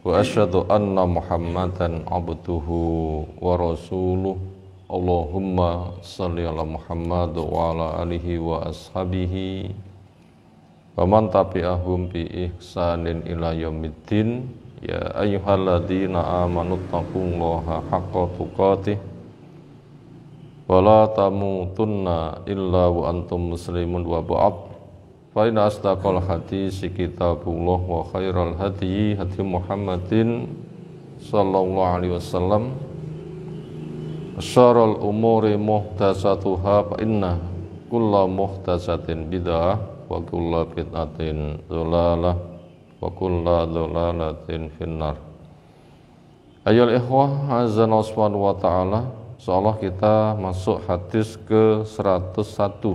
wa asyhadu anna Muhammadan abduhu wa rasuluh. Allahumma salli ala Muhammad wa ala alihi wa ashabihi wa man tabi'ahum bi ihsanin ila yaumiddin. Ya ayyuhalladzina amanu taqullaha haqqa tuqatih wa la tamutunna illa wa antum muslimun wa ba'd. Fa inna asdaqal hadisi kitabullah wa khairal hadyi hadyi Muhammadin sallallahu alaihi wasallam. Syarrul umuri muhdatsatuha fa inna kulla muhdatsatin bid'ah wa kulla bid'atin dhalalah wa kulla dhalalatin finnar. Ayyuhal ikhwah azza subhanahu wa ta'ala, insyaallah kita masuk hadis ke-101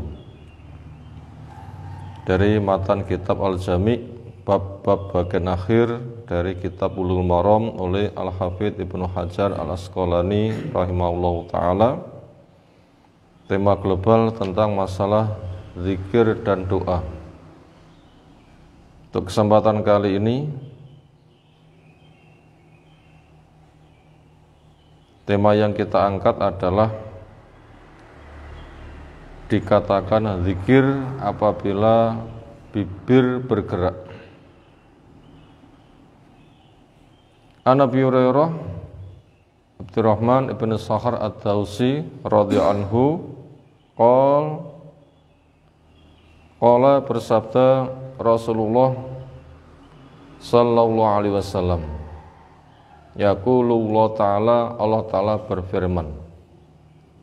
dari matan kitab Al-Jami', bab-bab bagian akhir dari kitab Bulughul Maram oleh Al-Hafidz Ibnu Hajar Al-Asqalani rahimahullahu ta'ala. Tema global tentang masalah zikir dan doa. Untuk kesempatan kali ini, tema yang kita angkat adalah dikatakan zikir apabila bibir bergerak. An Abi Hurairah Abdurrahman ibn Sakhar ad-Dawsi radhiyallahu anhu qala bersabda Rasulullah sallallahu alaihi wasallam, yaqulullah ta'ala, Allah ta'ala berfirman.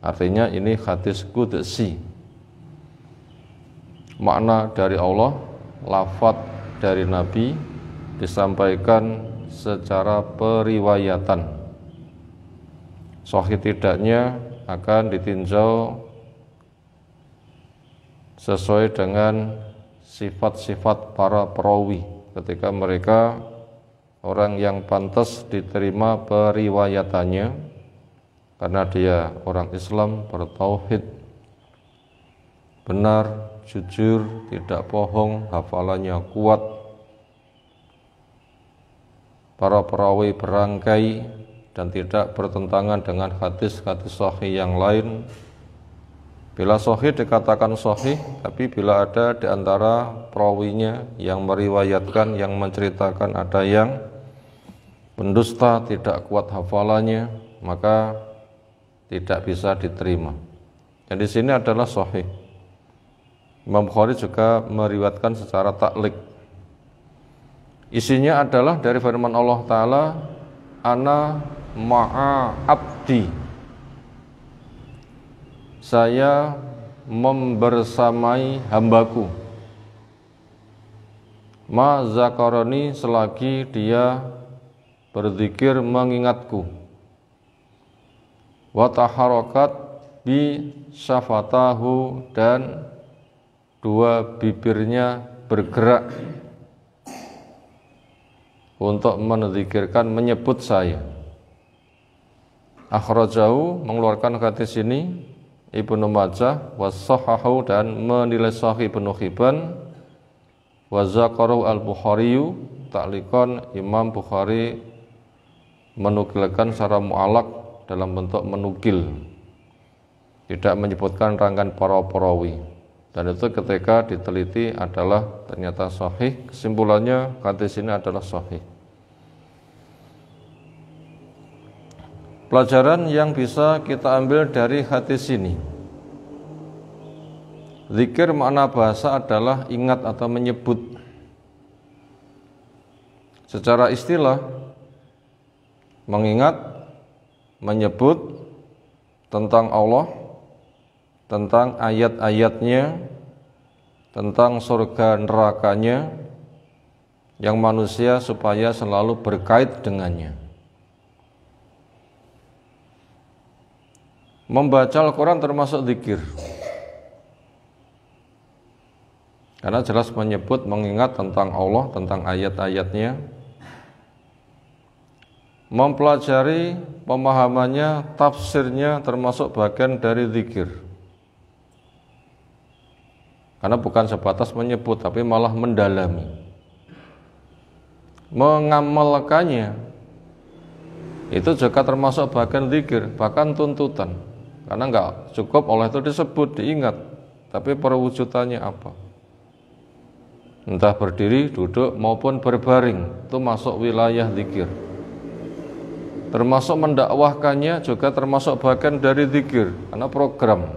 Artinya ini hadis qudsi, makna dari Allah, lafaz dari Nabi disampaikan secara periwayatan. Sahih tidaknya akan ditinjau sesuai dengan sifat-sifat para perawi ketika mereka orang yang pantas diterima periwayatannya karena dia orang Islam bertauhid, benar, jujur, tidak bohong, hafalannya kuat, para perawi berangkai dan tidak bertentangan dengan hadis-hadis sahih yang lain. Bila sahih dikatakan sahih, tapi bila ada di antara perawinya yang meriwayatkan, yang menceritakan ada yang pendusta, tidak kuat hafalannya, maka tidak bisa diterima. Dan di sini adalah sahih. Imam Bukhari juga meriwayatkan secara taklid. Isinya adalah dari firman Allah Ta'ala, ana ma'a abdi, saya membersamai hambaku, ma zakaroni, selagi dia berzikir mengingatku, wa taharokat bi syafatahu, dan dua bibirnya bergerak untuk menzikirkan, menyebut saya. Akhrajahu, mengeluarkan hadis ini Ibnu Majah, was-sahahu, dan menilai sahih Ibnu Hibban, wa zaqarahu al-Bukhari, ta'liqan, Imam Bukhari menukilkan secara mu'allaq dalam bentuk menukil, tidak menyebutkan rangkaian para perawi. Dan itu ketika diteliti adalah ternyata sahih. Kesimpulannya hadis ini adalah sahih. Pelajaran yang bisa kita ambil dari hadis ini, zikir makna bahasa adalah ingat atau menyebut. Secara istilah, mengingat, menyebut tentang Allah, tentang ayat-ayatnya, tentang surga nerakanya, yang manusia supaya selalu berkait dengannya. Membaca Al-Quran termasuk zikir, karena jelas menyebut, mengingat tentang Allah, tentang ayat-ayatnya. Mempelajari pemahamannya, tafsirnya termasuk bagian dari zikir, karena bukan sebatas menyebut tapi malah mendalami. mengamalkannya, itu juga termasuk bagian zikir, bahkan tuntutan. Karena enggak cukup oleh itu disebut, diingat, tapi perwujudannya apa? Entah berdiri, duduk, maupun berbaring, itu masuk wilayah zikir. Termasuk mendakwahkannya juga termasuk bagian dari zikir, karena program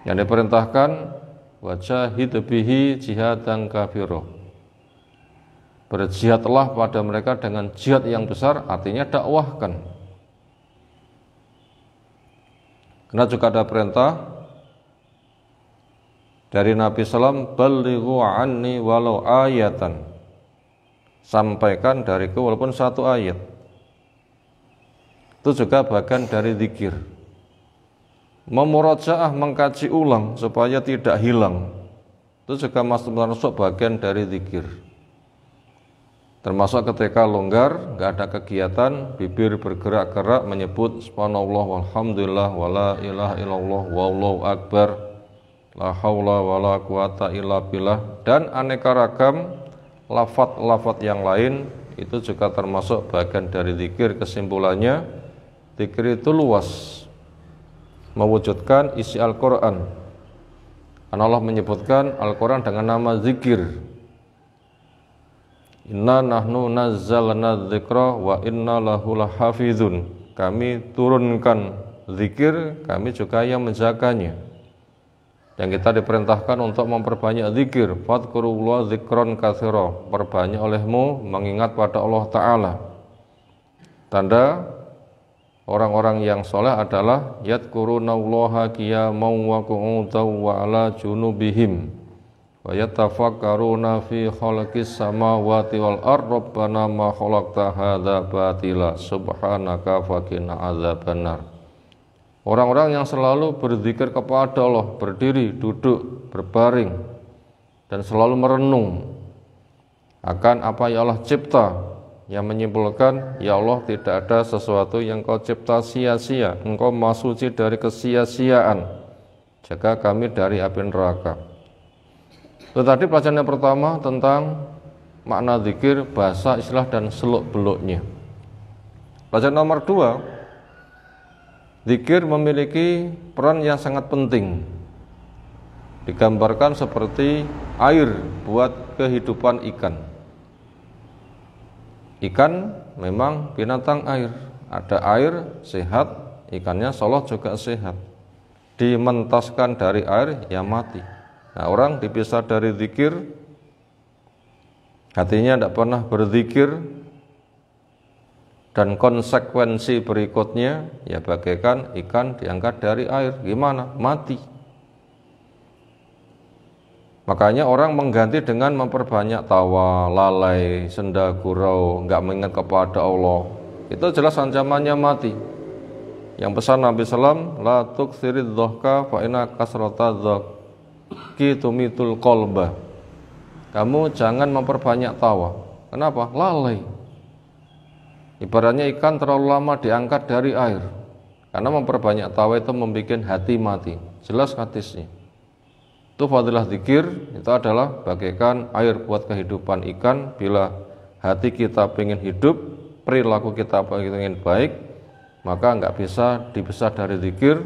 yang diperintahkan wajahid bihi jihadan kafiroh, berjihadlah pada mereka dengan jihad yang besar, artinya dakwahkan. Karena juga ada perintah dari Nabi SAW, balighu anni walau ayatan, sampaikan dariku walaupun satu ayat. Itu juga bagian dari zikir. Memurajaah, mengkaji ulang supaya tidak hilang, itu juga masuk bagian dari zikir. Termasuk ketika longgar, nggak ada kegiatan, bibir bergerak-gerak menyebut subhanallah walhamdulillah wala ilaha illallah wallahu akbar la haula wala quwata illa billah, dan aneka ragam lafaz-lafaz yang lain, itu juga termasuk bagian dari zikir. Kesimpulannya, zikir itu luas, mewujudkan isi Al-Quran. Allah menyebutkan Al-Quran dengan nama zikir. Inna nahnu nazzalna dzikra wa inna lahu lahafizun. Kami turunkan zikir, kami juga yang menjaganya. Dan kita diperintahkan untuk memperbanyak zikir. Fadhkurullah dzikran katsira. Perbanyak olehmu mengingat pada Allah Ta'ala. Tanda orang-orang yang soleh adalah yadhkurunallaha qiyaman wa qu'udan wa ala junubihim wa yatafakkaruna fi khalqis samawati wal ardh rabbana ma khalaqta hadza batila subhanaka faqina adzabannar. Orang-orang yang selalu berzikir kepada Allah, berdiri, duduk, berbaring, dan selalu merenung akan apa yang Allah cipta, yang menyimpulkan, ya Allah, tidak ada sesuatu yang kau cipta sia-sia, engkau maha suci dari kesia-siaan, jaga kami dari api neraka. Itu tadi pelajaran yang pertama tentang makna zikir, bahasa, istilah, dan seluk-beluknya. Pelajaran nomor 2, zikir memiliki peran yang sangat penting. Digambarkan seperti air buat kehidupan ikan. Ikan memang binatang air, ada air sehat, ikannya seolah juga sehat. Dimentaskan dari air, ya mati. Nah, orang dipisah dari zikir, hatinya tidak pernah berzikir, dan konsekuensi berikutnya ya bagaikan ikan diangkat dari air, gimana? Mati. Makanya orang mengganti dengan memperbanyak tawa, lalai, senda gurau, enggak mengingat kepada Allah. Itu jelas ancamannya mati. Yang pesan Nabi SAW, la tuksirid dhahka fa inna kasrata dhahki tumitul qalba. Kamu jangan memperbanyak tawa. Kenapa? Lalai. Ibaratnya ikan terlalu lama diangkat dari air. Karena memperbanyak tawa itu membuat hati mati. Jelas hadisnya. Itu fadilah zikir, itu adalah bagaikan air buat kehidupan ikan. Bila hati kita pengen hidup, perilaku kita pengen baik, maka enggak bisa dipisah dari zikir.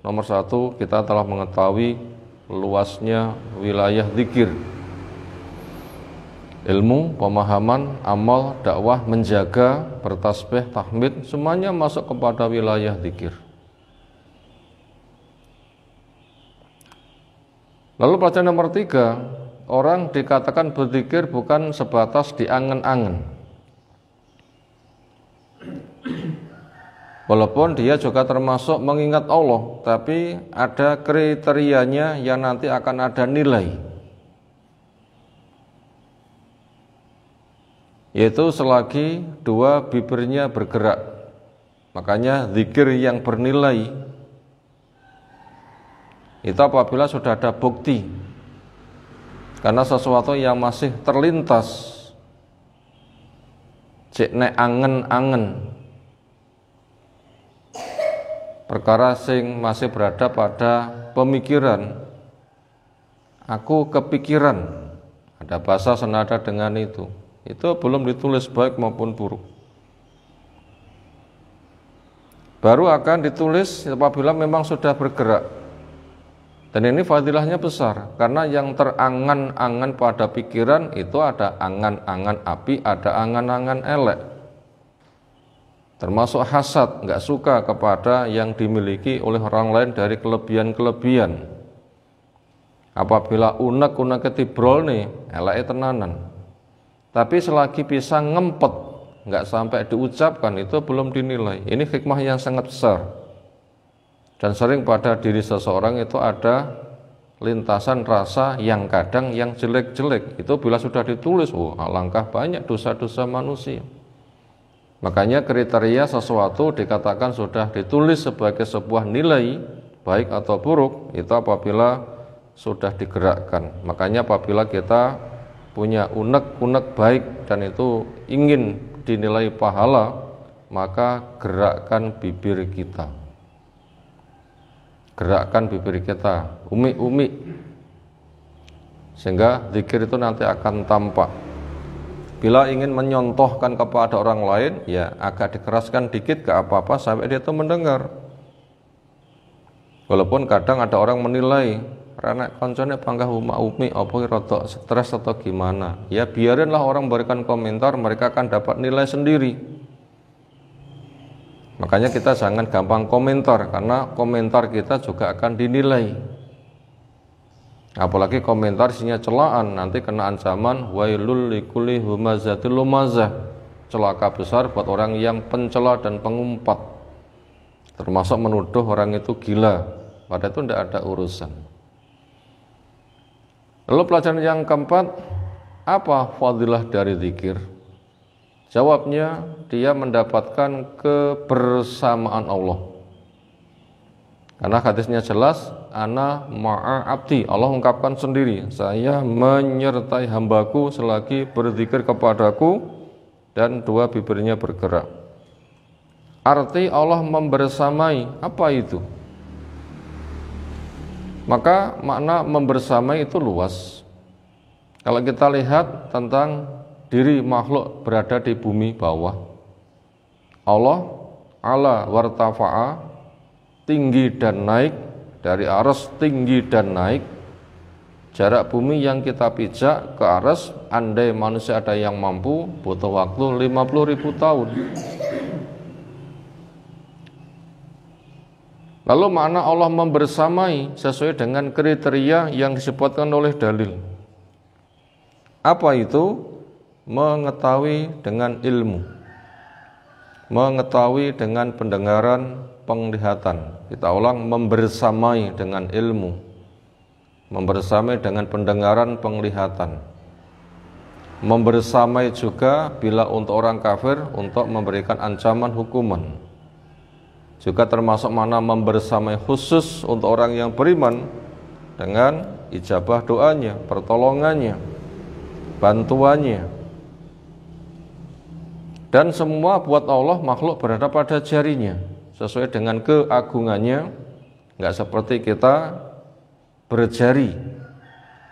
Nomor 1, kita telah mengetahui luasnya wilayah zikir. Ilmu, pemahaman, amal, dakwah, menjaga, bertasbih, tahmid, semuanya masuk kepada wilayah zikir. Lalu pelajaran nomor 3, orang dikatakan berzikir bukan sebatas diangen-angen. Walaupun dia juga termasuk mengingat Allah, tapi ada kriterianya yang nanti akan ada nilai. Yaitu selagi dua bibirnya bergerak. Makanya zikir yang bernilai itu apabila sudah ada bukti. Karena sesuatu yang masih terlintas, cek nek angen-angen, perkara sing masih berada pada pemikiran, aku kepikiran, ada bahasa senada dengan itu belum ditulis baik maupun buruk. Baru akan ditulis apabila memang sudah bergerak. Dan ini fadilahnya besar, karena yang terangan-angan pada pikiran itu ada angan-angan api, ada angan-angan elek. Termasuk hasad, nggak suka kepada yang dimiliki oleh orang lain dari kelebihan-kelebihan. Apabila unek-unek ketibrol nih, elek tenanan. Tapi selagi bisa ngempet, nggak sampai diucapkan, itu belum dinilai. Ini hikmah yang sangat besar. Dan sering pada diri seseorang itu ada lintasan rasa yang kadang yang jelek-jelek. Itu bila sudah ditulis, alangkah banyak dosa-dosa manusia. Makanya kriteria sesuatu dikatakan sudah ditulis sebagai sebuah nilai, baik atau buruk, itu apabila sudah digerakkan. Makanya apabila kita punya unek-unek baik dan itu ingin dinilai pahala, maka gerakkan bibir kita. Gerakkan bibir kita, umi-umi, sehingga zikir itu nanti akan tampak. Bila ingin menyontohkan kepada orang lain, ya agak dikeraskan dikit, gak apa-apa sampai dia itu mendengar. Walaupun kadang ada orang menilai, karena koncone panggah umi, apa rada stres atau gimana. Ya biarinlah orang memberikan komentar, mereka akan dapat nilai sendiri. Makanya kita jangan gampang komentar, karena komentar kita juga akan dinilai. Apalagi komentar isinya celaan, nanti kena ancaman wailul likulli humazatil lumazah, celaka besar buat orang yang pencela dan pengumpat, termasuk menuduh orang itu gila, padahal itu tidak ada urusan. Lalu pelajaran yang keempat, apa fadilah dari zikir? Jawabnya, dia mendapatkan kebersamaan Allah. Karena hadisnya jelas, ana ma'a abdi. Allah ungkapkan sendiri, saya menyertai hambaku selagi berzikir kepadaku dan dua bibirnya bergerak. Arti Allah membersamai, apa itu? Maka makna membersamai itu luas. Kalau kita lihat tentang diri makhluk berada di bumi bawah, Allah ala wartafa'a, tinggi dan naik, dari arsy tinggi dan naik. Jarak bumi yang kita pijak ke arsy, andai manusia ada yang mampu, butuh waktu 50.000 tahun. Lalu makna Allah membersamai sesuai dengan kriteria yang disebutkan oleh dalil. Apa itu? Mengetahui dengan ilmu, mengetahui dengan pendengaran, penglihatan. Kita ulang, membersamai dengan ilmu, membersamai dengan pendengaran, penglihatan. Membersamai juga bila untuk orang kafir untuk memberikan ancaman hukuman. Juga termasuk mana membersamai khusus untuk orang yang beriman dengan ijabah doanya, pertolongannya, bantuannya. Dan semua buat Allah makhluk berada pada jarinya sesuai dengan keagungannya, nggak seperti kita berjari.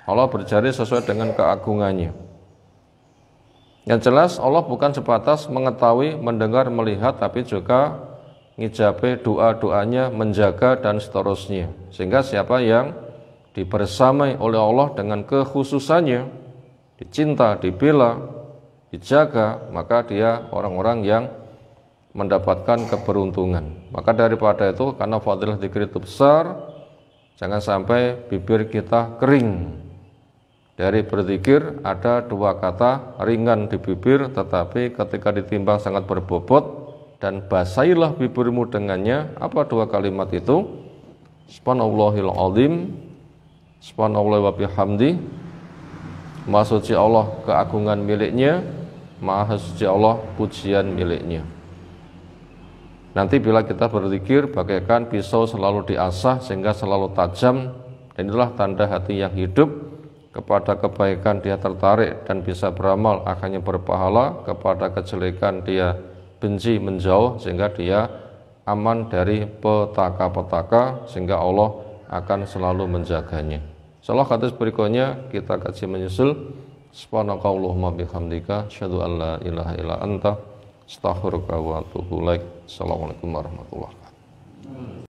Allah berjari sesuai dengan keagungannya. Yang jelas Allah bukan sebatas mengetahui, mendengar, melihat, tapi juga ngijabe doa-doanya, menjaga dan seterusnya. Sehingga siapa yang dibersamai oleh Allah dengan kekhususannya, dicinta, dibela, dijaga, maka dia orang-orang yang mendapatkan keberuntungan. Maka daripada itu, karena fadilah zikir itu besar, jangan sampai bibir kita kering. Dari berzikir ada dua kata ringan di bibir, tetapi ketika ditimbang sangat berbobot, dan basahilah bibirmu dengannya. Apa dua kalimat itu? Subhanallahil azim, subhanallah wa bihamdi, maha suci Allah keagungan miliknya, maha suci Allah pujian miliknya. Nanti bila kita berzikir bagaikan pisau selalu diasah sehingga selalu tajam, dan itulah tanda hati yang hidup. Kepada kebaikan dia tertarik dan bisa beramal, akhirnya berpahala. Kepada kejelekan dia benci, menjauh, sehingga dia aman dari petaka-petaka, sehingga Allah akan selalu menjaganya. Insyaallah hadis berikutnya kita kaji menyusul. Subhanakallahumma bihamdika asyhadu an la ilaha illa anta astaghfiruka wa atubu ilaik. Assalamualaikum warahmatullahi wabarakatuh.